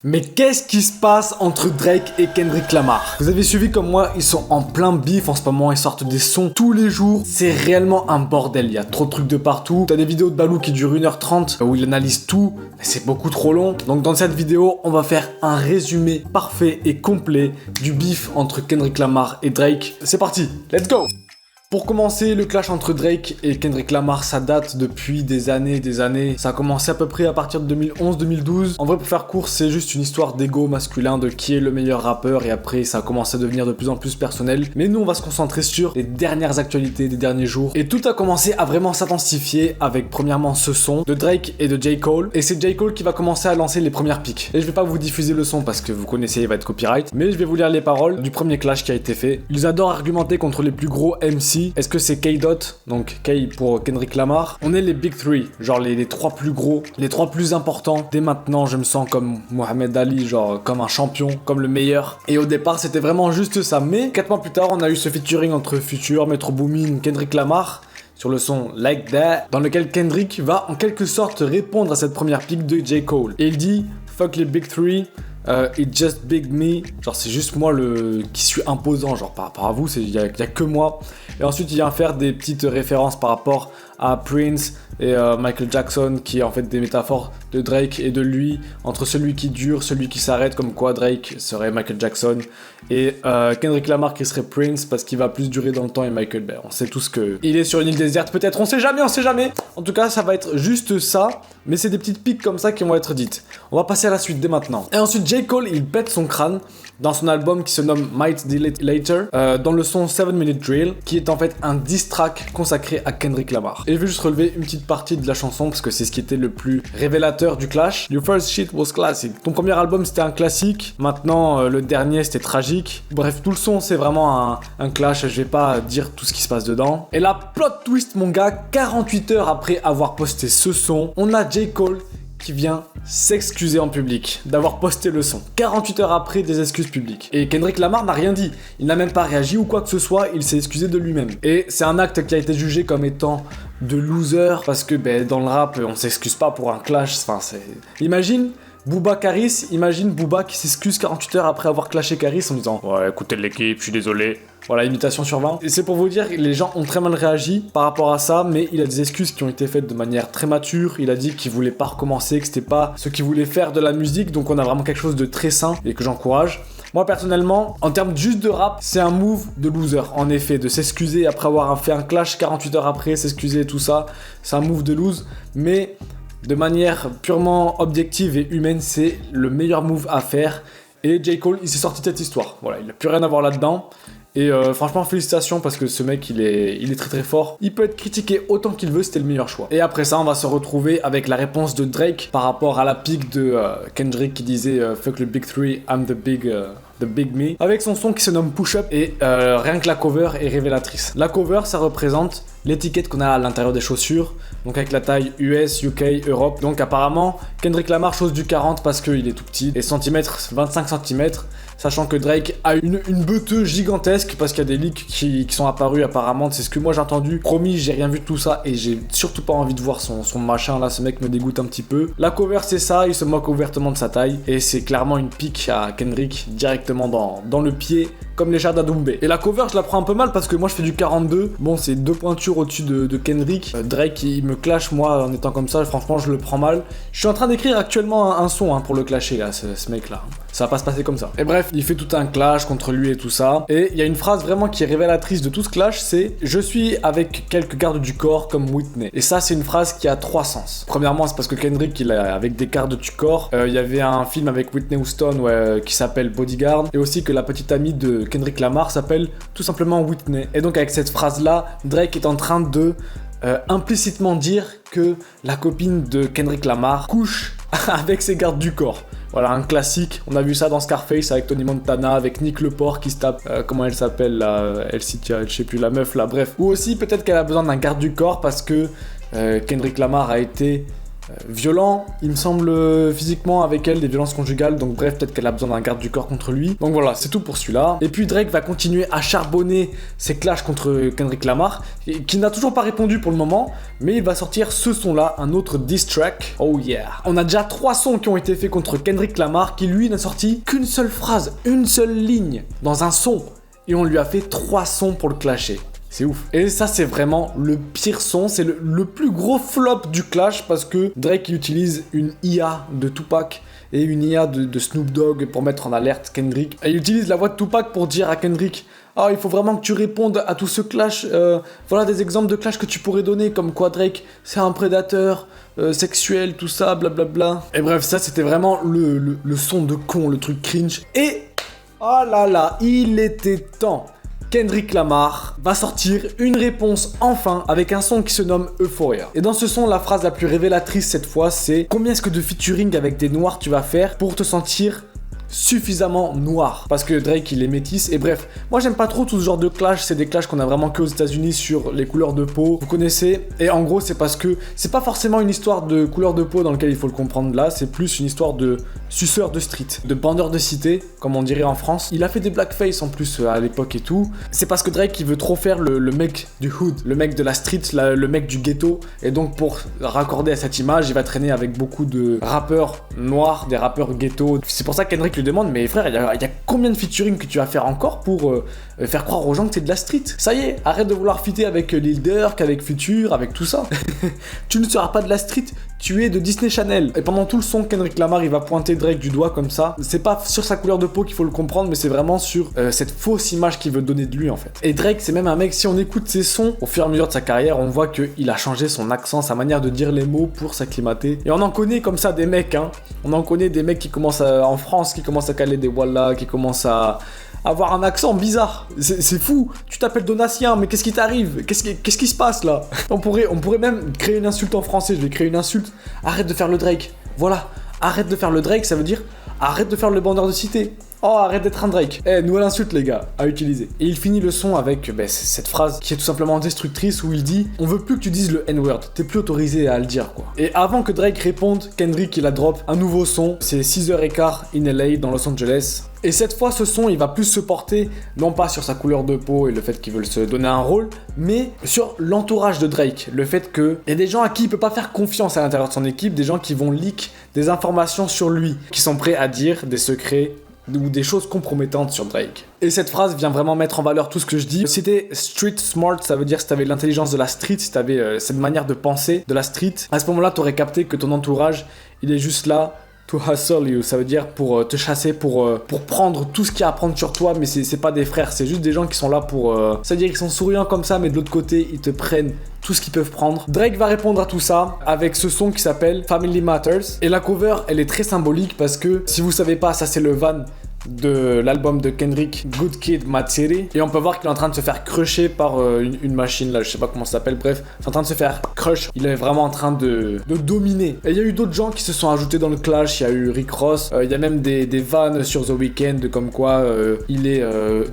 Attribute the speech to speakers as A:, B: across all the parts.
A: Mais qu'est-ce qui se passe entre Drake et Kendrick Lamar? Vous avez suivi comme moi, ils sont en plein bif en ce moment, ils sortent des sons tous les jours. C'est réellement un bordel, il y a trop de trucs de partout. T'as des vidéos de Balou qui durent 1h30 où il analyse tout, mais c'est beaucoup trop long. Donc dans cette vidéo, on va faire un résumé parfait et complet du bif entre Kendrick Lamar et Drake. C'est parti, let's go! Pour commencer, le clash entre Drake et Kendrick Lamar, ça date depuis des années. Ça a commencé à peu près à partir de 2011-2012. En vrai, pour faire court, c'est juste une histoire d'ego masculin, de qui est le meilleur rappeur. Et après, ça a commencé à devenir de plus en plus personnel. Mais nous, on va se concentrer sur les dernières actualités des derniers jours. Et tout a commencé à vraiment s'intensifier avec, premièrement, ce son de Drake et de J. Cole. Et c'est J. Cole qui va commencer à lancer les premières piques. Et je vais pas vous diffuser le son parce que vous connaissez, il va être copyright. Mais je vais vous lire les paroles du premier clash qui a été fait. Ils adorent argumenter contre les plus gros MC. Est-ce que c'est K-Dot, donc K pour Kendrick Lamar? On est les Big Three, genre les trois plus gros, les trois plus importants. Dès maintenant, je me sens comme Mohamed Ali, genre comme un champion, comme le meilleur. Et au départ, c'était vraiment juste ça. Mais 4 mois plus tard, on a eu ce featuring entre Future, Metro Boomin, Kendrick Lamar sur le son Like That, dans lequel Kendrick va en quelque sorte répondre à cette première pique de J. Cole. Et il dit « Fuck les Big Three ». It's just big me, genre c'est juste moi qui suis imposant, genre par rapport à vous, il y a que moi. Et ensuite il vient faire des petites références par rapport à Prince et Michael Jackson, qui est en fait des métaphores de Drake et de lui, entre celui qui dure, celui qui s'arrête, comme quoi Drake serait Michael Jackson, et Kendrick Lamar qui serait Prince parce qu'il va plus durer dans le temps, et Michael, ben, on sait tous que il est sur une île déserte, peut-être, on sait jamais. En tout cas, ça va être juste ça, mais c'est des petites piques comme ça qui vont être dites. On va passer à la suite dès maintenant. Et ensuite, J. Cole, il pète son crâne dans son album qui se nomme Might Delete Later, dans le son 7 Minute Drill, qui est en fait un diss track consacré à Kendrick Lamar. Et je vais juste relever une petite partie de la chanson parce que c'est ce qui était le plus révélateur du clash. Your first shit was classic. Ton premier album c'était un classique, maintenant le dernier c'était tragique. Bref, tout le son c'est vraiment un clash, je vais pas dire tout ce qui se passe dedans. Et la plot twist mon gars, 48 heures après avoir posté ce son, on a J. Cole qui vient s'excuser en public d'avoir posté le son. 48 heures après, des excuses publiques. Et Kendrick Lamar n'a rien dit. Il n'a même pas réagi ou quoi que ce soit, il s'est excusé de lui-même. Et c'est un acte qui a été jugé comme étant de loser, parce que dans le rap, on s'excuse pas pour un clash. Enfin, c'est... Imagine Booba qui s'excuse 48 heures après avoir clashé Caris en disant « Ouais, écoutez l'équipe, je suis désolé ». Voilà, imitation sur 20. Et c'est pour vous dire, les gens ont très mal réagi par rapport à ça, mais il a des excuses qui ont été faites de manière très mature. Il a dit qu'il voulait pas recommencer, que c'était pas ce qu'il voulait faire de la musique, donc on a vraiment quelque chose de très sain et que j'encourage. Moi personnellement, en termes juste de rap, c'est un move de loser, en effet, de s'excuser après avoir fait un clash 48 heures après, s'excuser et tout ça, c'est un move de lose, mais de manière purement objective et humaine, c'est le meilleur move à faire. Et J. Cole, il s'est sorti de cette histoire, voilà, il n'a plus rien à voir là-dedans. Et franchement, félicitations parce que ce mec, il est très très fort. Il peut être critiqué autant qu'il veut, c'était le meilleur choix. Et après ça, on va se retrouver avec la réponse de Drake par rapport à la pique de Kendrick qui disait Fuck le Big Three, I'm the big me. Avec son son qui se nomme Push Up et rien que la cover est révélatrice. La cover, ça représente l'étiquette qu'on a à l'intérieur des chaussures, donc avec la taille US, UK, Europe. Donc apparemment, Kendrick Lamar chose du 40 parce qu'il est tout petit, et centimètres, 25 cm, sachant que Drake a une beuteuse gigantesque parce qu'il y a des leaks qui sont apparus apparemment, c'est ce que moi j'ai entendu. Promis, j'ai rien vu de tout ça et j'ai surtout pas envie de voir son machin là, ce mec me dégoûte un petit peu. La cover c'est ça, il se moque ouvertement de sa taille et c'est clairement une pique à Kendrick directement dans le pied, comme les chars d'Adoumbé. Et la cover, je la prends un peu mal parce que moi je fais du 42. Bon, c'est 2 pointures au-dessus de Kendrick. Drake, il me clash moi en étant comme ça. Franchement, je le prends mal. Je suis en train d'écrire actuellement un son pour le clasher là, ce mec là. Ça va pas se passer comme ça. Et bref, il fait tout un clash contre lui et tout ça. Et il y a une phrase vraiment qui est révélatrice de tout ce clash, c'est « Je suis avec quelques gardes du corps comme Whitney ». Et ça, c'est une phrase qui a 3 sens. Premièrement, c'est parce que Kendrick, il est avec des gardes du corps. Il y avait un film avec Whitney Houston qui s'appelle Bodyguard. Et aussi que la petite amie de Kendrick Lamar s'appelle tout simplement Whitney. Et donc avec cette phrase-là, Drake est en train de implicitement dire que la copine de Kendrick Lamar couche avec ses gardes du corps. Voilà, un classique. On a vu ça dans Scarface avec Tony Montana, avec Nick Lepore qui se tape, comment elle s'appelle là, je sais plus, la meuf là, bref. Ou aussi peut-être qu'elle a besoin d'un garde du corps parce que Kendrick Lamar a été violent, il me semble, physiquement avec elle, des violences conjugales, donc bref, peut-être qu'elle a besoin d'un garde du corps contre lui. Donc voilà, c'est tout pour celui-là. Et puis Drake va continuer à charbonner ses clashs contre Kendrick Lamar, qui n'a toujours pas répondu pour le moment, mais il va sortir ce son-là, un autre diss track. Oh yeah. On a déjà 3 sons qui ont été faits contre Kendrick Lamar, qui lui n'a sorti qu'une seule phrase, une seule ligne dans un son, et on lui a fait 3 sons pour le clasher. C'est ouf. Et ça, c'est vraiment le pire son, c'est le plus gros flop du clash, parce que Drake utilise une IA de Tupac et une IA de Snoop Dogg pour mettre en alerte Kendrick. Et il utilise la voix de Tupac pour dire à Kendrick: ah, il faut vraiment que tu répondes à tout ce clash. Voilà des exemples de clash que tu pourrais donner, comme quoi Drake, c'est un prédateur sexuel, tout ça, blablabla. Et bref, ça, c'était vraiment le son de con, le truc cringe. Et, oh là là, il était temps. Kendrick Lamar va sortir une réponse enfin avec un son qui se nomme Euphoria. Et dans ce son, la phrase la plus révélatrice cette fois, c'est: combien est-ce que de featuring avec des noirs tu vas faire pour te sentir suffisamment noir, parce que Drake il est métis. Et bref, moi j'aime pas trop tout ce genre de clash, c'est des clashs qu'on a vraiment que aux États-Unis sur les couleurs de peau, vous connaissez. Et en gros, c'est parce que c'est pas forcément une histoire de couleur de peau dans lequel il faut le comprendre là, c'est plus une histoire de suceur de street, de bandeur de cité, comme on dirait en France. Il a fait des blackface en plus à l'époque et tout. C'est parce que Drake il veut trop faire le mec du hood, le mec de la street, le mec du ghetto. Et donc pour raccorder à cette image, il va traîner avec beaucoup de rappeurs noirs, des rappeurs ghetto. C'est pour ça que Kendrick lui demande: mais frère, il y a combien de featuring que tu vas faire encore pour faire croire aux gens que t'es de la street? Ça y est, arrête de vouloir fitter avec Lil Durk, avec Future, avec tout ça. Tu ne seras pas de la street, tu es de Disney Channel. Et pendant tout le son, Kendrick Lamar il va pointer Drake du doigt comme ça. C'est pas sur sa couleur de peau qu'il faut le comprendre, mais c'est vraiment sur cette fausse image qu'il veut donner de lui en fait. Et Drake, c'est même un mec, si on écoute ses sons au fur et à mesure de sa carrière, on voit qu'il a changé son accent, sa manière de dire les mots pour s'acclimater. Et on en connaît comme ça des mecs, hein. On en connaît des mecs qui commencent en France, qui commencent à caler des wallah, qui commencent à avoir un accent bizarre. C'est fou. Tu t'appelles Donatien, mais qu'est-ce qui t'arrive? Qu'est-ce qui se passe là? On pourrait même créer une insulte en français. Je vais créer une insulte. Arrête de faire le Drake. Voilà. Arrête de faire le Drake, ça veut dire arrête de faire le bandeur de cité. Oh, arrête d'être un Drake. Nouvelle insulte les gars, à utiliser. Et il finit le son avec cette phrase qui est tout simplement destructrice, où il dit: on veut plus que tu dises le N-word, t'es plus autorisé à le dire quoi. Et avant que Drake réponde, Kendrick il a drop un nouveau son, c'est 6h15 in LA dans Los Angeles. Et cette fois ce son il va plus se porter, non pas sur sa couleur de peau et le fait qu'ils veulent se donner un rôle, mais sur l'entourage de Drake. Le fait qu'il y a des gens à qui il peut pas faire confiance à l'intérieur de son équipe, des gens qui vont leak des informations sur lui, qui sont prêts à dire des secrets ou des choses compromettantes sur Drake. Et cette phrase vient vraiment mettre en valeur tout ce que je dis. Si t'es street smart, ça veut dire si t'avais l'intelligence de la street, si t'avais cette manière de penser de la street, à ce moment-là t'aurais capté que ton entourage il est juste là to hustle you, ça veut dire pour te chasser, pour prendre tout ce qu'il y a à prendre sur toi, mais c'est pas des frères, c'est juste des gens qui sont là pour... ça veut dire qu'ils sont souriants comme ça, mais de l'autre côté, ils te prennent tout ce qu'ils peuvent prendre. Drake va répondre à tout ça avec ce son qui s'appelle Family Matters. Et la cover, elle est très symbolique parce que, si vous savez pas, ça c'est le van de l'album de Kendrick, Good Kid, Mad City. Et on peut voir qu'il est en train de se faire crusher par une machine là, je sais pas comment ça s'appelle, bref, c'est en train de se faire crush. Il est vraiment en train de dominer. Et il y a eu d'autres gens qui se sont ajoutés dans le clash. Il y a eu Rick Ross, il y a même des vannes sur The Weeknd comme quoi il est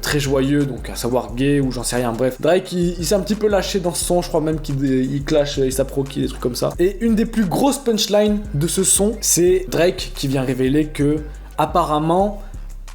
A: très joyeux, donc à savoir gay ou j'en sais rien, bref. Drake il s'est un petit peu lâché dans ce son, je crois même qu'il clash A$AP Rocky, des trucs comme ça. Et une des plus grosses punchlines de ce son, c'est Drake qui vient révéler que apparemment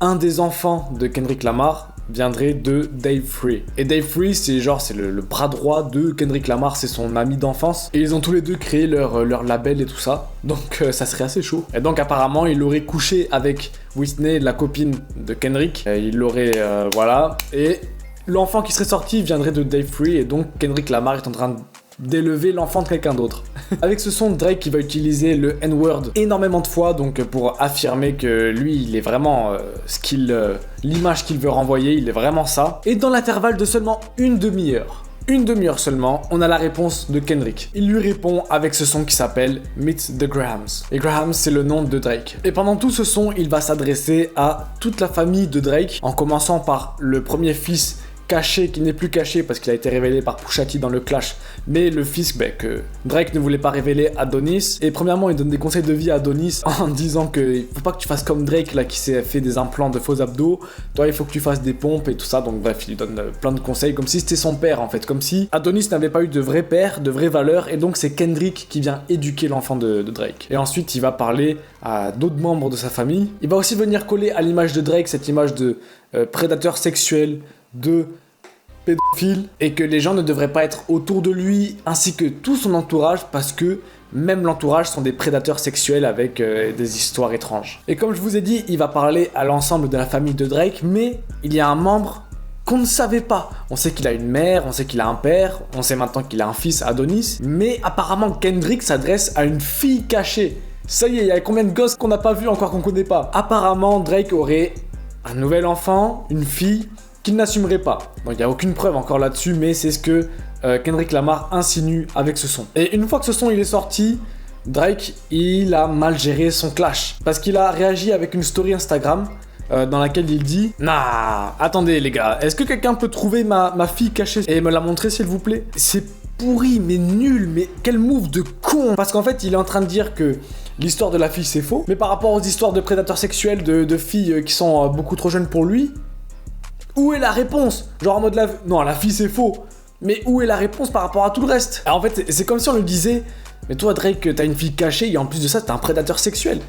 A: un des enfants de Kendrick Lamar viendrait de Dave Free. Et Dave Free, c'est le bras droit de Kendrick Lamar, c'est son ami d'enfance. Et ils ont tous les deux créé leur label et tout ça. Donc ça serait assez chaud. Et donc apparemment, il aurait couché avec Whitney, la copine de Kendrick. Il l'aurait, voilà. Et l'enfant qui serait sorti viendrait de Dave Free. Et donc Kendrick Lamar est en train d'élever l'enfant de quelqu'un d'autre. Avec ce son, Drake il va utiliser le N-word énormément de fois, donc pour affirmer que lui il est vraiment l'image qu'il veut renvoyer, il est vraiment ça. Et dans l'intervalle de seulement une demi-heure seulement, on a la réponse de Kendrick. Il lui répond avec ce son qui s'appelle Meet the Grahams. Et Grahams, c'est le nom de Drake. Et pendant tout ce son, il va s'adresser à toute la famille de Drake, en commençant par le premier fils caché, qui n'est plus caché parce qu'il a été révélé par Pusha T dans le clash, mais le fisc que Drake ne voulait pas révéler à Adonis. Et premièrement, il donne des conseils de vie à Adonis en disant que faut pas que tu fasses comme Drake là qui s'est fait des implants de faux abdos. Toi, il faut que tu fasses des pompes et tout ça. Donc bref, il donne plein de conseils comme si c'était son père en fait, comme si Adonis n'avait pas eu de vrai père, de vraies valeurs. Et donc c'est Kendrick qui vient éduquer l'enfant de Drake. Et ensuite, il va parler à d'autres membres de sa famille. Il va aussi venir coller à l'image de Drake cette image de prédateur sexuel, de pédophile, et que les gens ne devraient pas être autour de lui ainsi que tout son entourage parce que même l'entourage sont des prédateurs sexuels avec des histoires étranges. Et comme je vous ai dit, il va parler à l'ensemble de la famille de Drake, mais il y a un membre qu'on ne savait pas. On sait qu'il a une mère, on sait qu'il a un père, on sait maintenant qu'il a un fils, Adonis, mais apparemment Kendrick s'adresse à une fille cachée. Ça y est, il y a combien de gosses qu'on n'a pas vu encore, qu'on connaît pas? Apparemment, Drake aurait un nouvel enfant, une fille, qu'il n'assumerait pas. Donc il n'y a aucune preuve encore là-dessus, mais c'est ce que Kendrick Lamar insinue avec ce son. Et une fois que ce son il est sorti, Drake il a mal géré son clash. Parce qu'il a réagi avec une story Instagram dans laquelle il dit « Nah, attendez les gars, est-ce que quelqu'un peut trouver ma fille cachée et me la montrer s'il vous plaît ?» C'est pourri, mais nul, mais quel move de con. Parce qu'en fait il est en train de dire que l'histoire de la fille c'est faux, mais par rapport aux histoires de prédateurs sexuels, de filles qui sont beaucoup trop jeunes pour lui, où est la réponse? Genre en mode non, la fille c'est faux. Mais où est la réponse par rapport à tout le reste? Alors en fait, c'est comme si on lui disait mais toi Drake, t'as une fille cachée et en plus de ça, t'es un prédateur sexuel.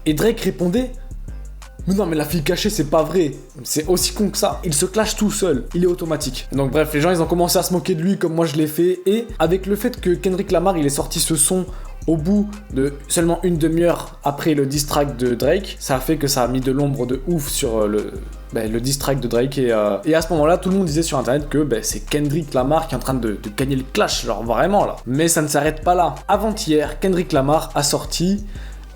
A: Et Drake répondait mais non, mais la fille cachée, c'est pas vrai. C'est aussi con que ça. Il se clash tout seul. Il est automatique. Donc bref, les gens, ils ont commencé à se moquer de lui comme moi je l'ai fait. Et avec le fait que Kendrick Lamar, il est sorti ce son au bout de seulement une demi-heure après le diss track de Drake, ça a fait que ça a mis de l'ombre de ouf sur le diss track de Drake. Et à ce moment-là, tout le monde disait sur internet que c'est Kendrick Lamar qui est en train de gagner le clash, genre vraiment là. Mais ça ne s'arrête pas là. Avant-hier, Kendrick Lamar a sorti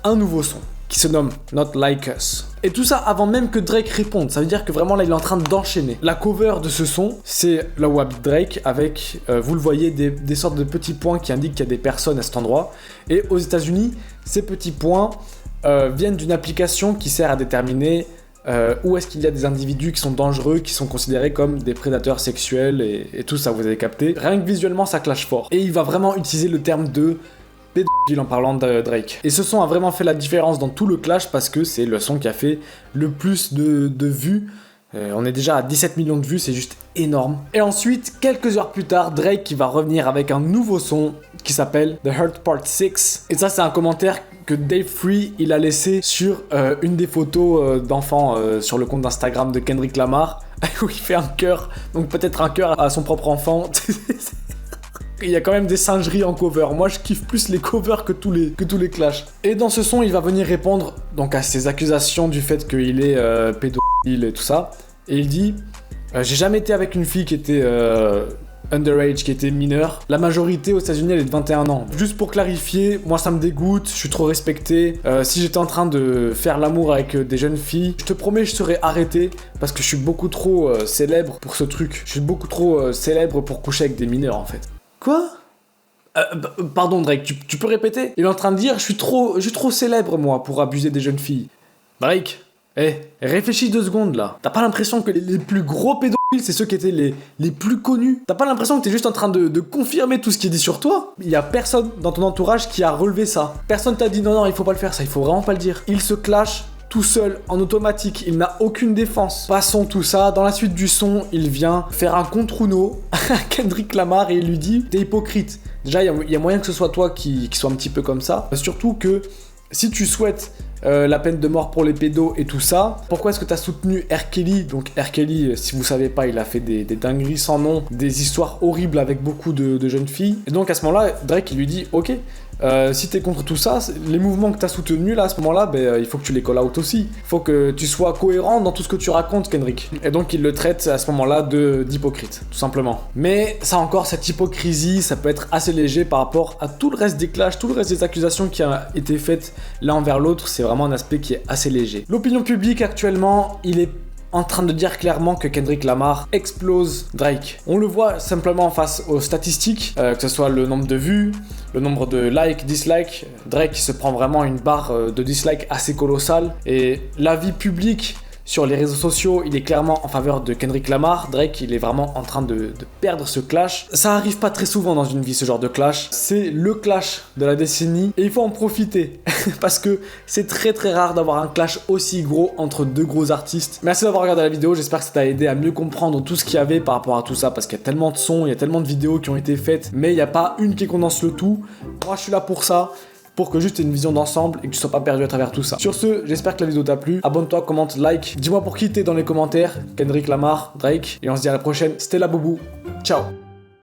A: un nouveau son qui se nomme Not Like Us. Et tout ça avant même que Drake réponde. Ça veut dire que vraiment là il est en train d'enchaîner. La cover de ce son, c'est la Wab Drake avec, vous le voyez, des sortes de petits points qui indiquent qu'il y a des personnes à cet endroit. Et aux États-Unis, ces petits points viennent d'une application qui sert à déterminer où est-ce qu'il y a des individus qui sont dangereux, qui sont considérés comme des prédateurs sexuels et tout ça, vous avez capté. Rien que visuellement ça clash fort. Et il va vraiment utiliser le terme de pédophile en parlant de Drake. Et ce son a vraiment fait la différence dans tout le clash parce que c'est le son qui a fait le plus de vues. On est déjà à 17 millions de vues, c'est juste énorme. Et ensuite, quelques heures plus tard, Drake qui va revenir avec un nouveau son qui s'appelle The Hurt Part 6. Et ça, c'est un commentaire que Dave Free, il a laissé sur une des photos d'enfants sur le compte d'Instagram de Kendrick Lamar, où il fait un cœur, donc peut-être un cœur à son propre enfant. Il y a quand même des singeries en cover. Moi, je kiffe plus les covers que tous les clashs. Et dans ce son, il va venir répondre donc à ces accusations du fait qu'il est pédophile et tout ça. Et il dit j'ai jamais été avec une fille qui était underage, qui était mineure. La majorité aux États-Unis, elle est de 21 ans. Juste pour clarifier, moi ça me dégoûte, je suis trop respecté. Si j'étais en train de faire l'amour avec des jeunes filles, je te promets, je serais arrêté parce que je suis beaucoup trop célèbre pour ce truc. Je suis beaucoup trop célèbre pour coucher avec des mineurs en fait. Quoi? Pardon Drake, tu peux répéter? Il est en train de dire je suis trop célèbre moi pour abuser des jeunes filles. Drake, réfléchis 2 secondes là. T'as pas l'impression que les plus gros pédophiles c'est ceux qui étaient les plus connus? T'as pas l'impression que t'es juste en train de confirmer tout ce qui est dit sur toi? Il y a personne dans ton entourage qui a relevé ça. Personne t'a dit non il faut pas le faire ça, il faut vraiment pas le dire. Il se clash tout seul, en automatique, il n'a aucune défense. Passons tout ça, dans la suite du son, il vient faire un contre-Uno à Kendrick Lamar et il lui dit « T'es hypocrite ». Déjà, il y a moyen que ce soit toi qui soit un petit peu comme ça. Surtout que si tu souhaites la peine de mort pour les pédos et tout ça, pourquoi est-ce que t'as soutenu R. Kelly? Donc R. Kelly, si vous savez pas, il a fait des dingueries sans nom, des histoires horribles avec beaucoup de jeunes filles. Et donc à ce moment-là, Drake il lui dit « Ok, si t'es contre tout ça, les mouvements que t'as soutenus là à ce moment-là, il faut que tu les call out aussi. Il faut que tu sois cohérent dans tout ce que tu racontes, Kendrick. » Et donc il le traite à ce moment-là d'hypocrite, tout simplement. Mais ça encore, cette hypocrisie, ça peut être assez léger par rapport à tout le reste des clashs, tout le reste des accusations qui ont été faites l'un envers l'autre, c'est vraiment un aspect qui est assez léger. L'opinion publique actuellement, il est en train de dire clairement que Kendrick Lamar explose Drake. On le voit simplement face aux statistiques, que ce soit le nombre de vues, le nombre de likes, dislikes. Drake se prend vraiment une barre de dislikes assez colossale. Et l'avis public Sur les réseaux sociaux, il est clairement en faveur de Kendrick Lamar. Drake, il est vraiment en train de perdre ce clash. Ça arrive pas très souvent dans une vie, ce genre de clash. C'est le clash de la décennie et il faut en profiter parce que c'est très très rare d'avoir un clash aussi gros entre deux gros artistes. Merci d'avoir regardé la vidéo, j'espère que ça t'a aidé à mieux comprendre tout ce qu'il y avait par rapport à tout ça parce qu'il y a tellement de sons, il y a tellement de vidéos qui ont été faites, mais il n'y a pas une qui condense le tout. Moi, je suis là pour ça. Pour que juste tu aies une vision d'ensemble et que tu sois pas perdu à travers tout ça. Sur ce, j'espère que la vidéo t'a plu. Abonne-toi, commente, like. Dis-moi pour qui t'es dans les commentaires. Kendrick Lamar, Drake. Et on se dit à la prochaine. C'était la Boubou. Ciao.